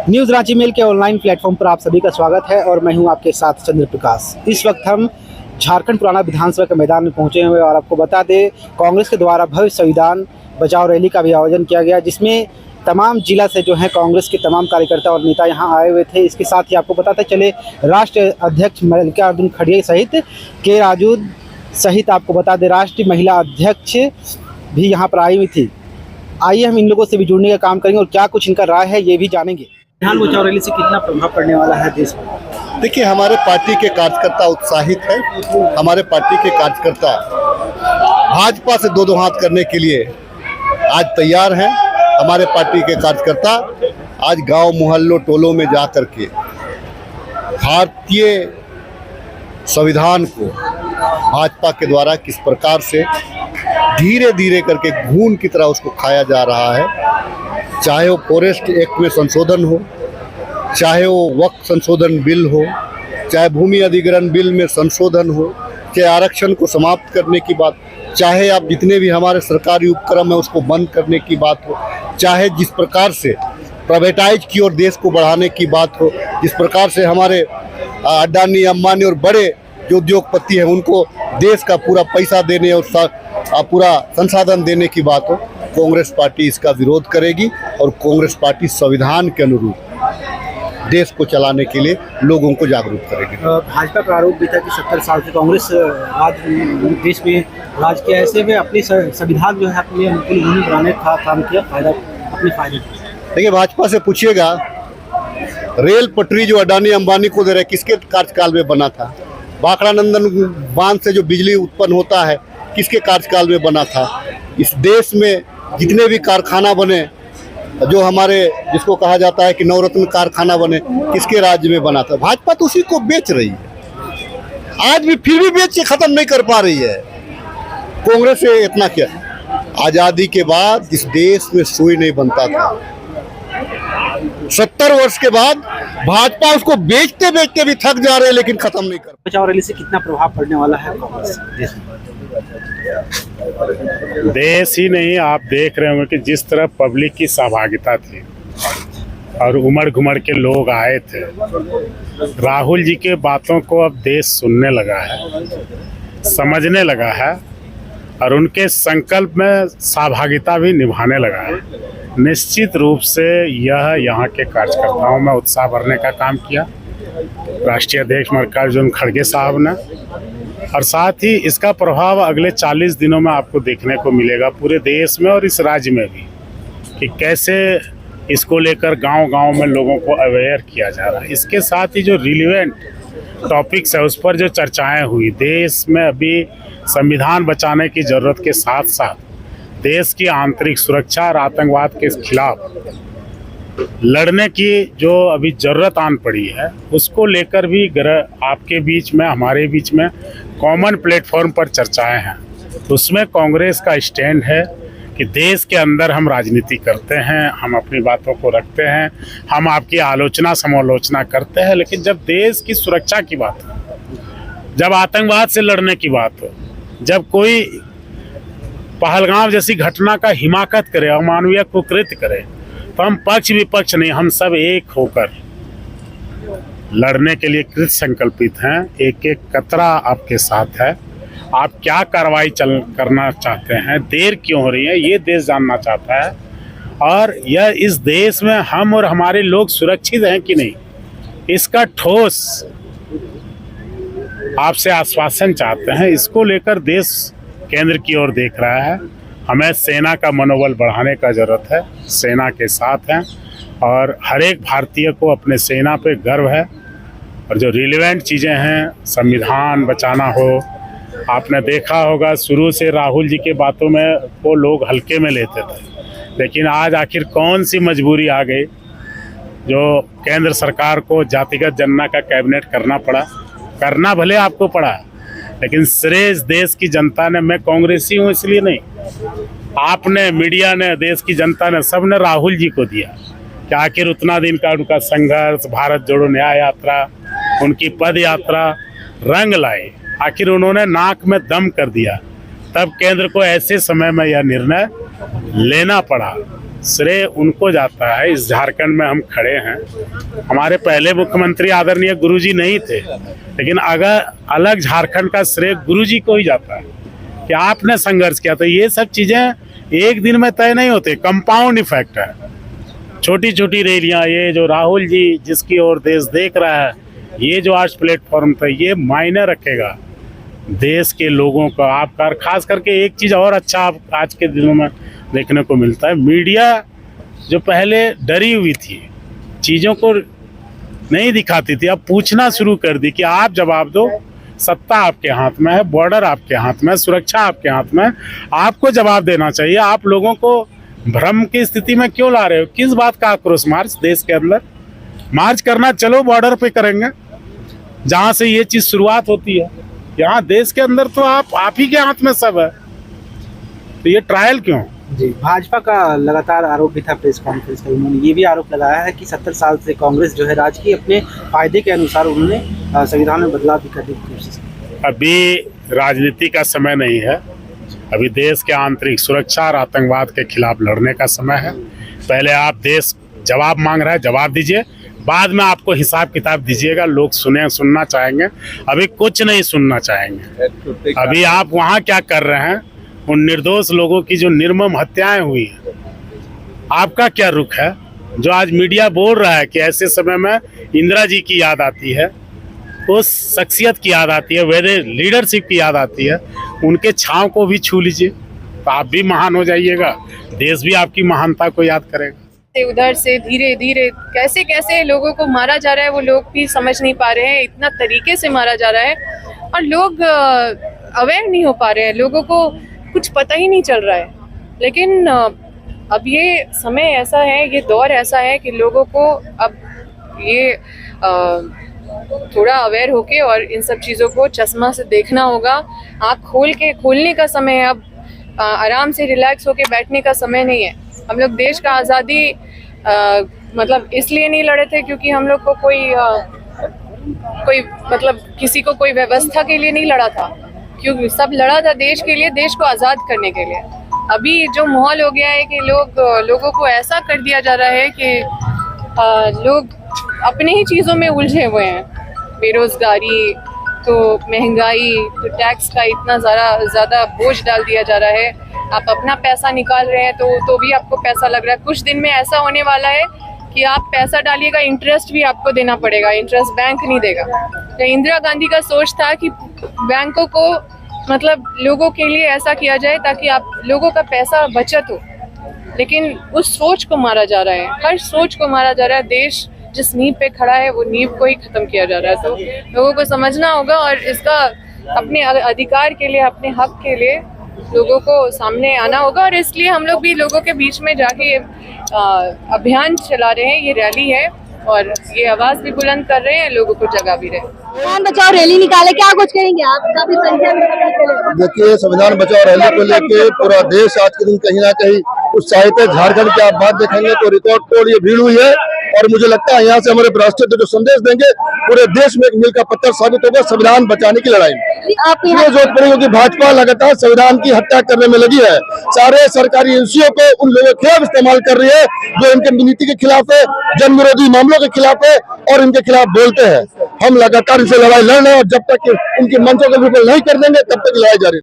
News Ranchi mail के online platform पर आप सभी का स्वागत है और मैं हूं आपके साथ चंद्र प्रकाश। इस वक्त हम झारखंड पुराना विधानसभा के मैदान में पहुंचे हुए और आपको बता दें कांग्रेस के द्वारा भव्य संविधान बचाओ रैली का भी आयोजन किया गया, जिसमें तमाम जिला से जो है कांग्रेस के तमाम कार्यकर्ता और नेता यहां आए हुए थे। इसके साथ ही आपको बताते चले राष्ट्रीय अध्यक्ष मल्लिकार्जुन खड़गे सहित के राजू सहित आपको बता दें राष्ट्रीय महिला अध्यक्ष भी यहाँ पर आई हुई थी। आइए हम इन लोगों से भी जुड़ने का काम करेंगे और क्या कुछ इनका राय है ये भी जानेंगे। संविधान बचाओ रैली से कितना प्रभाव पड़ने वाला है देश में? देखिए, हमारे पार्टी के कार्यकर्ता उत्साहित हैं। हमारे पार्टी के कार्यकर्ता भाजपा से दो हाथ करने के लिए आज तैयार हैं। हमारे पार्टी के कार्यकर्ता आज गांव मोहल्लों टोलों में जा करके भारतीय संविधान को भाजपा के द्वारा किस प्रकार से धीरे धीरे करके घून की तरह उसको खाया जा रहा है, चाहे वो फॉरेस्ट एक्ट में संशोधन हो, चाहे वो वक्फ संशोधन बिल हो, चाहे भूमि अधिग्रहण बिल में संशोधन हो, चाहे आरक्षण को समाप्त करने की बात, चाहे आप जितने भी हमारे सरकारी उपक्रम है उसको बंद करने की बात हो, चाहे जिस प्रकार से प्राइवेटाइज की ओर देश को बढ़ाने की बात हो, जिस प्रकार से हमारे अडानी अंबानी और बड़े जो उद्योगपति हैं उनको देश का पूरा पैसा देने और पूरा संसाधन देने की बात हो, कांग्रेस पार्टी इसका विरोध करेगी और कांग्रेस पार्टी संविधान के अनुरूप देश को चलाने के लिए लोगों को जागरूक करेगी। भाजपा का आरोप भी था कि 70 साल से कांग्रेस आज देश में राज किया, ऐसे में अपनी संविधान जो है अपने अनुकूल बनाने का काम किया, अपने फायदे। देखिए, भाजपा से पूछिएगा रेल पटरी जो अडानी अंबानी को दे रहे किसके कार्यकाल में बना था? भाखड़ा नंदन बांध से जो बिजली उत्पन्न होता है किसके कार्यकाल में बना था? इस देश में जितने भी कारखाना बने, जो हमारे जिसको कहा जाता है कि नवरत्न कारखाना बने, किसके राज्य में बना था? भाजपा तो उसी को बेच रही है, आज भी फिर भी बेच के खत्म नहीं कर पा रही है। कांग्रेस से इतना क्या, आजादी के बाद इस देश में सुई नहीं बनता था, 70 वर्ष के बाद भाजपा उसको बेचते बेचते भी थक जा रहे हैं लेकिन खत्म नहीं कर। बचाओ रैली से कितना प्रभाव पड़ने वाला है कांग्रेस देश में? देश ही नहीं, आप देख रहे होंगे कि जिस तरह पब्लिक की सहभागिता थी और उमड़ घुमड़ के लोग आए थे, राहुल जी के बातों को अब देश सुनने लगा है, समझने लगा है और उनके संकल्प में सहभागिता भी निभाने लगा है। निश्चित रूप से यह यहाँ के कार्यकर्ताओं में उत्साह भरने का काम किया राष्ट्रीय अध्यक्ष मल्लिकार्जुन खड़गे साहब ने, और साथ ही इसका प्रभाव अगले 40 दिनों में आपको देखने को मिलेगा पूरे देश में और इस राज्य में भी, कि कैसे इसको लेकर गांव-गांव में लोगों को अवेयर किया जा रहा है। इसके साथ ही जो रिलेवेंट टॉपिक्स है उस पर जो चर्चाएं हुई, देश में अभी संविधान बचाने की ज़रूरत के साथ साथ देश की आंतरिक सुरक्षा और आतंकवाद के खिलाफ लड़ने की जो अभी ज़रूरत आन पड़ी है, उसको लेकर भी आपके बीच में हमारे बीच में कॉमन प्लेटफॉर्म पर चर्चाएं हैं। उसमें कांग्रेस का स्टैंड है कि देश के अंदर हम राजनीति करते हैं, हम अपनी बातों को रखते हैं, हम आपकी आलोचना समालोचना करते हैं, लेकिन जब देश की सुरक्षा की बात हो, जब आतंकवाद से लड़ने की बात हो, जब कोई पहलगाम जैसी घटना का हिमाकत करे, अमानवीय कुकृत्य करे, तो हम पक्ष विपक्ष नहीं, हम सब एक होकर लड़ने के लिए कृत संकल्पित हैं। एक एक कतरा आपके साथ है। आप क्या कार्रवाई करना चाहते हैं, देर क्यों हो रही है, ये देश जानना चाहता है। और यह इस देश में हम और हमारे लोग सुरक्षित हैं कि नहीं, इसका ठोस आपसे आश्वासन चाहते हैं। इसको लेकर देश केंद्र की ओर देख रहा है। हमें सेना का मनोबल बढ़ाने का ज़रूरत है, सेना के साथ हैं और हर एक भारतीय को अपने सेना पे गर्व है। और जो रिलेवेंट चीज़ें हैं, संविधान बचाना हो, आपने देखा होगा शुरू से राहुल जी के बातों में वो लोग हल्के में लेते थे, लेकिन आज आखिर कौन सी मजबूरी आ गई जो केंद्र सरकार को जातिगत जनगणना का कैबिनेट करना पड़ा। करना भले आपको पड़ा, लेकिन श्रेय इस देश की जनता ने, मैं कांग्रेसी हूँ इसलिए नहीं, आपने, मीडिया ने, देश की जनता ने, सब ने राहुल जी को दिया कि आखिर उतना दिन का उनका संघर्ष, भारत जोड़ो न्याय यात्रा, उनकी पद यात्रा रंग लाई, आखिर उन्होंने नाक में दम कर दिया। तब केंद्र को ऐसे समय में यह निर्णय लेना पड़ा। श्रेय उनको जाता है। इस झारखंड में हम खड़े हैं, हमारे पहले मुख्यमंत्री आदरणीय गुरुजी नहीं थे, लेकिन अगर अलग झारखंड का श्रेय गुरुजी को ही जाता है कि आपने संघर्ष किया। तो ये सब चीज़ें एक दिन में तय नहीं होते, कंपाउंड इफेक्ट है। छोटी छोटी रैलियाँ, ये जो राहुल जी जिसकी ओर देश देख रहा है, ये जो आज प्लेटफॉर्म था, ये मायने रखेगा देश के लोगों का। आपका खास करके एक चीज़ और अच्छा आप आज के दिनों में देखने को मिलता है, मीडिया जो पहले डरी हुई थी, चीज़ों को नहीं दिखाती थी, अब पूछना शुरू कर दी कि आप जवाब दो। सत्ता आपके हाथ में है, बॉर्डर आपके हाथ में है, सुरक्षा आपके हाथ में है, आपको जवाब देना चाहिए। आप लोगों को भ्रम की स्थिति में क्यों ला रहे हो? किस बात का आक्रोश मार्च देश के अंदर? मार्च करना चलो बॉर्डर पे करेंगे, जहाँ से ये चीज़ शुरुआत होती है। यहाँ देश के अंदर तो आप ही के हाथ में सब है, तो ये ट्रायल क्यों? जी, भाजपा का लगातार आरोप भी था प्रेस कॉन्फ्रेंस में, उन्होंने ये भी आरोप लगाया है कि 70 साल से कांग्रेस जो है राज्य की अपने फायदे के अनुसार उन्होंने संविधान में बदलाव भी करने की कोशिश की। अभी राजनीति का समय नहीं है, अभी देश के आंतरिक सुरक्षा और आतंकवाद के खिलाफ लड़ने का समय है। पहले आप देश जवाब मांग रहा है, जवाब दीजिए, बाद में आपको हिसाब किताब दीजिएगा। लोग सुनना चाहेंगे, अभी कुछ नहीं सुनना चाहेंगे। अभी आप वहाँ क्या कर रहे हैं? उन निर्दोष लोगों की जो निर्मम हत्याएं हुई हैं, आपका क्या रुख है? जो आज मीडिया बोल रहा है कि ऐसे समय में इंदिरा जी की याद आती है, उस शख्सियत की याद आती है, वेरे लीडरशिप की याद आती है, उनके छांव को भी छू लीजिए तो आप भी महान हो जाइएगा, देश भी आपकी महानता को याद करेगा। उधर से धीरे धीरे कैसे कैसे लोगों को मारा जा रहा है, वो लोग भी समझ नहीं पा रहे हैं। इतना तरीके से मारा जा रहा है और लोग अवेयर नहीं हो पा रहे हैं, लोगों को कुछ पता ही नहीं चल रहा है। लेकिन अब ये समय ऐसा है, ये दौर ऐसा है कि लोगों को अब ये थोड़ा अवेयर होके और इन सब चीज़ों को चश्मा से देखना होगा। आँख खोलने का समय है, अब आराम से रिलैक्स होके बैठने का समय नहीं है। हम लोग देश का आज़ादी मतलब इसलिए नहीं लड़े थे क्योंकि हम लोग को कोई मतलब किसी को कोई व्यवस्था के लिए नहीं लड़ा था, क्योंकि सब लड़ा था देश के लिए, देश को आज़ाद करने के लिए। अभी जो माहौल हो गया है कि लोगों को ऐसा कर दिया जा रहा है कि लोग अपने ही चीज़ों में उलझे हुए हैं। बेरोज़गारी, तो महंगाई, तो टैक्स का इतना ज़्यादा बोझ डाल दिया जा रहा है। आप अपना पैसा निकाल रहे हैं तो भी आपको पैसा लग रहा है। कुछ दिन में ऐसा होने वाला है कि आप पैसा डालिएगा, इंटरेस्ट भी आपको देना पड़ेगा, इंटरेस्ट बैंक नहीं देगा। तो इंदिरा गांधी का सोच था कि बैंकों को मतलब लोगों के लिए ऐसा किया जाए ताकि आप लोगों का पैसा बचत हो, लेकिन उस सोच को मारा जा रहा है, हर सोच को मारा जा रहा है। देश जिस नींव पे खड़ा है वो नींव को ही खत्म किया जा रहा है। तो लोगों को समझना होगा और इसका अपने अधिकार के लिए, अपने हक के लिए लोगों को सामने आना होगा। और इसलिए हम लोग भी लोगों के बीच में जाके ये अभियान चला रहे हैं, ये रैली है और ये आवाज भी बुलंद कर रहे हैं, लोगों को जगा भी रहे हैं। संविधान बचाओ रैली निकाले, क्या कुछ करेंगे आप? काफी संख्या में देखिए, संविधान बचाओ रैली को लेके पूरा देश आज के दिन कहीं ना कहीं उत्साहित है। झारखंड की आप बात देखेंगे तो रिकॉर्ड तोड़ ये भीड़ हुई है और मुझे लगता है यहाँ से हमारे राष्ट्रपति जो संदेश देंगे पूरे देश में एक मील का पत्थर साबित होगा संविधान बचाने की लड़ाई में। आप यहाँ जरूरत पड़ेगी कि भाजपा लगातार संविधान की हत्या करने में लगी है। सारे सरकारी एजेंसियों को उन लोगों के खिलाफ इस्तेमाल कर रही है जो इनके नीति के खिलाफ है, जन विरोधी मामलों के खिलाफ है और इनके खिलाफ बोलते हैं। हम लगातार इनसे लड़ाई लड़ रहे हैं और जब तक उनके मंचों को विफल नहीं कर देंगे तब तक लड़ाई जारी।